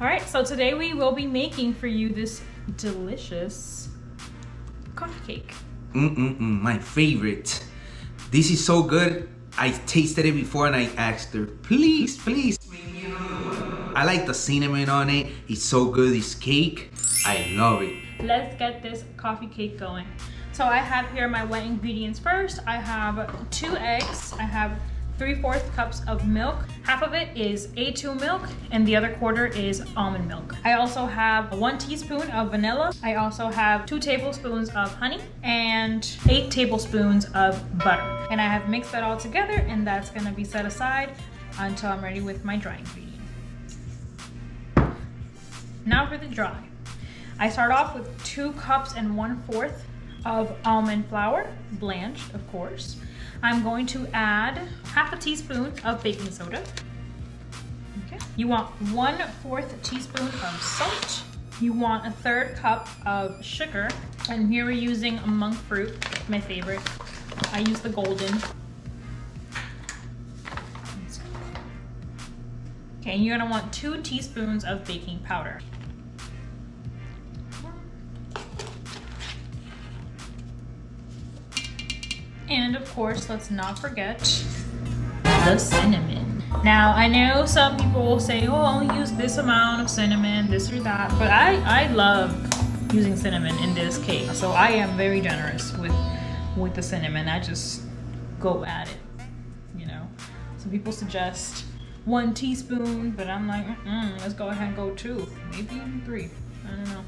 All right, so today we will be making for you this delicious coffee cake. My favorite. This is so good. I tasted it before and I asked her, please make me another one. I like the cinnamon on it. It's so good, this cake. I love it. Let's get this coffee cake going. So I have here my wet ingredients first. I have 2 eggs. I have 3/4 cups of milk. Half of it is A2 milk and the other quarter is almond milk. I also have 1 teaspoon of vanilla. I also have 2 tablespoons of honey and 8 tablespoons of butter. And I have mixed that all together, and that's gonna be set aside until I'm ready with my dry ingredients. Now for the dry. I start off with 2 cups and 1/4 of almond flour, blanched of course. I'm going to add 1/2 teaspoon of baking soda. Okay. You want 1/4 teaspoon of salt. You want 1/3 cup of sugar. And here we're using a monk fruit, my favorite. I use the golden. Okay, and you're gonna want 2 teaspoons of baking powder. And of course, let's not forget the cinnamon. Now, I know some people will say, oh, I'll use this amount of cinnamon, this or that, but I love using cinnamon in this cake. So I am very generous with the cinnamon. I just go at it, you know. Some people suggest 1 teaspoon, but I'm like, let's go ahead and go 2, maybe even 3, I don't know.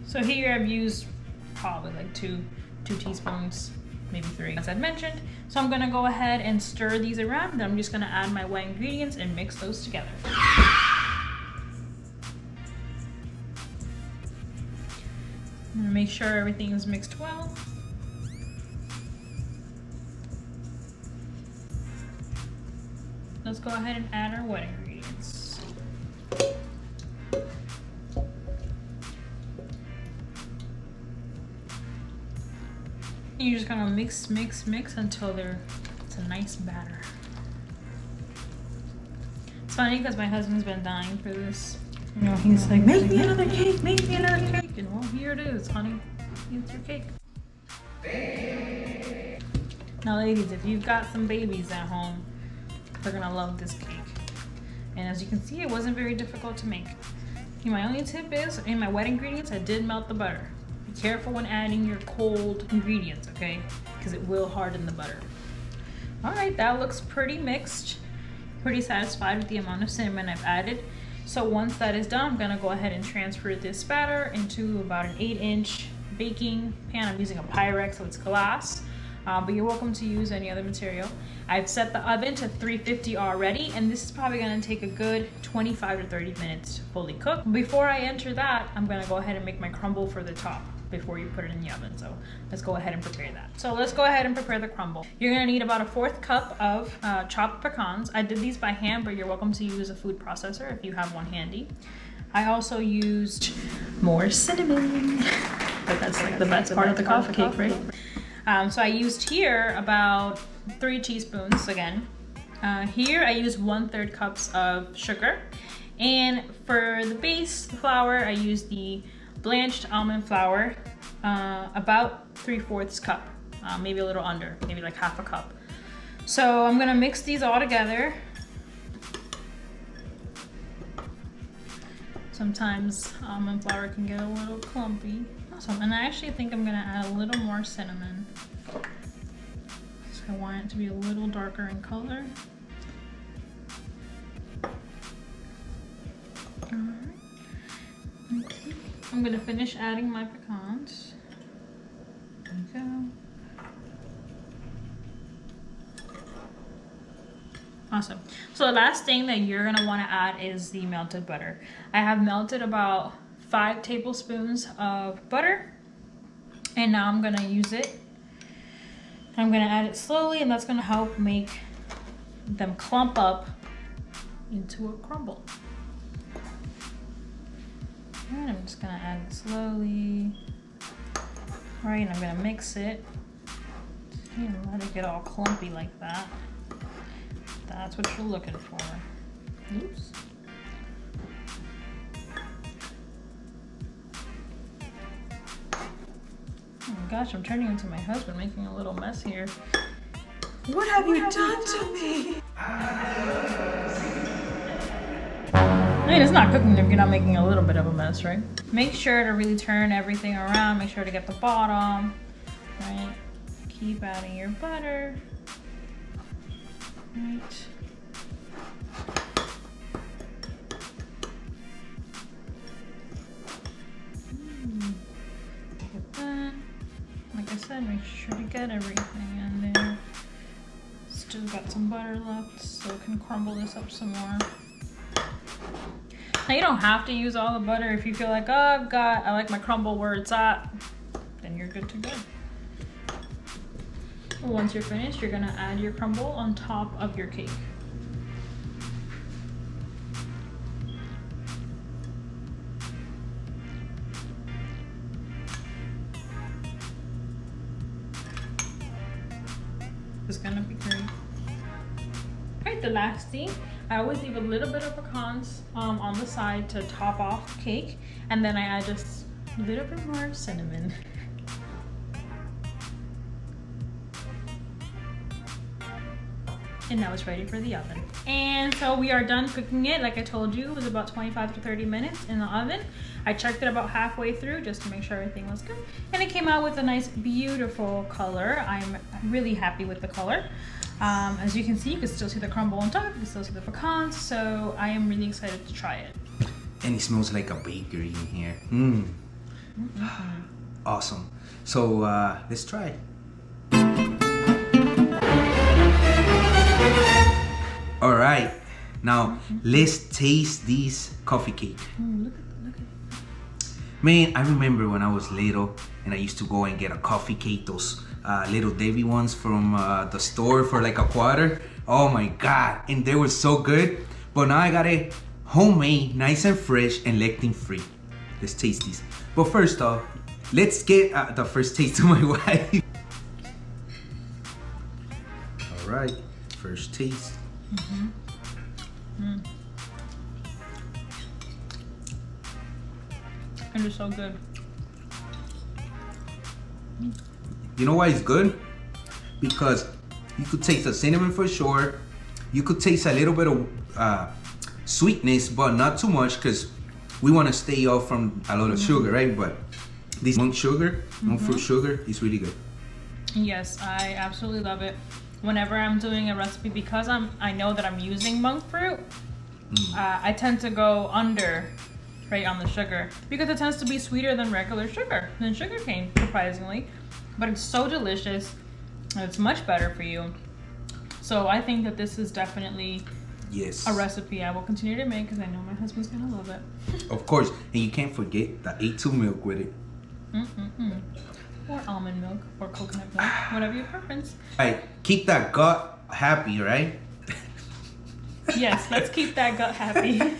So here I've used probably like 2 teaspoons. Maybe 3, as I mentioned. So I'm gonna go ahead and stir these around. Then I'm just gonna add my wet ingredients and mix those together. I'm gonna make sure everything is mixed well. Let's go ahead and add our wet ingredients. You're just gonna mix until it's a nice batter. It's funny because my husband's been dying for this. You know, he's like, make me another cake, make me another cake. And well, here it is, honey. It's your cake. Now ladies, if you've got some babies at home, they're gonna love this cake. And as you can see, it wasn't very difficult to make. My only tip is, in my wet ingredients, I did melt the butter. Be careful when adding your cold ingredients, okay? Because it will harden the butter. All right, that looks pretty mixed. Pretty satisfied with the amount of cinnamon I've added. So once that is done, I'm gonna go ahead and transfer this batter into about an 8-inch baking pan. I'm using a Pyrex, so it's glass. But you're welcome to use any other material. I've set the oven to 350 already, and this is probably gonna take a good 25 to 30 minutes to fully cook. Before I enter that, I'm gonna go ahead and make my crumble for the top before you put it in the oven. So let's go ahead and prepare that. So let's go ahead and prepare the crumble. You're gonna need about 1/4 cup of chopped pecans. I did these by hand, but you're welcome to use a food processor if you have one handy. I also used more cinnamon, but that's like the best part of the coffee cake, right? So I used here about 3 teaspoons again. Here I used 1/3 cups of sugar. And for the base flour, I used the blanched almond flour, about 3/4 cup, maybe a little under, maybe like 1/2 cup. So I'm gonna mix these all together. Sometimes almond flour can get a little clumpy. Awesome, and I actually think I'm gonna add a little more cinnamon. So I want it to be a little darker in color. Alright. Okay. I'm gonna finish adding my pecans. There we go. Awesome. So the last thing that you're gonna wanna add is the melted butter. I have melted about 5 tablespoons of butter, and now I'm gonna use it. I'm gonna add it slowly, and that's gonna help make them clump up into a crumble. And I'm just gonna add it slowly. All right, and I'm gonna mix it. And let it get all clumpy like that. That's what you're looking for. Oops. gosh, I'm turning into my husband, making a little mess here. What have you done to me? I mean, it's not cooking if you're not making a little bit of a mess, right? Make sure to really turn everything around. Make sure to get the bottom, right? Keep adding your butter, right? Look at that. Like I said, make sure to get everything in there. Still got some butter left, so I can crumble this up some more. Now you don't have to use all the butter. If you feel like, oh, I like my crumble where it's at, then you're good to go. Once you're finished, you're gonna add your crumble on top of your cake. It's gonna be great. Alright, the last thing, I always leave a little bit of pecans on the side to top off cake, and then I add just a little bit more cinnamon. And now it's ready for the oven. And so we are done cooking it. Like I told you, it was about 25 to 30 minutes in the oven. I checked it about halfway through just to make sure everything was good. And it came out with a nice, beautiful color. I'm really happy with the color. As you can see, you can still see the crumble on top, you can still see the pecans. So I am really excited to try it. And it smells like a bakery in here. Awesome. So let's try. All right, now let's taste this coffee cake. Look at Man, I remember when I was little and I used to go and get a coffee cake, those little Debbie ones from the store for like a quarter. Oh my God, and they were so good. But now I got it homemade, nice and fresh, and lectin-free. Let's taste these. But first off, let's get the first taste to my wife. All right, first taste. And it's so good. You know why it's good? Because you could taste the cinnamon for sure. You could taste a little bit of sweetness, but not too much because we want to stay off from a lot of sugar, right? But this monk sugar, monk fruit sugar, is really good. Yes, I absolutely love it. Whenever I'm doing a recipe, because I know that I'm using monk fruit, I tend to go under right on the sugar because it tends to be sweeter than regular sugar, than sugar cane, surprisingly. But it's so delicious and it's much better for you. So I think that this is definitely a recipe I will continue to make because I know my husband's gonna love it. Of course, and you can't forget the A2 milk with it. Or almond milk or coconut milk, whatever your preference. Right, keep that gut happy, right? Yes, let's keep that gut happy.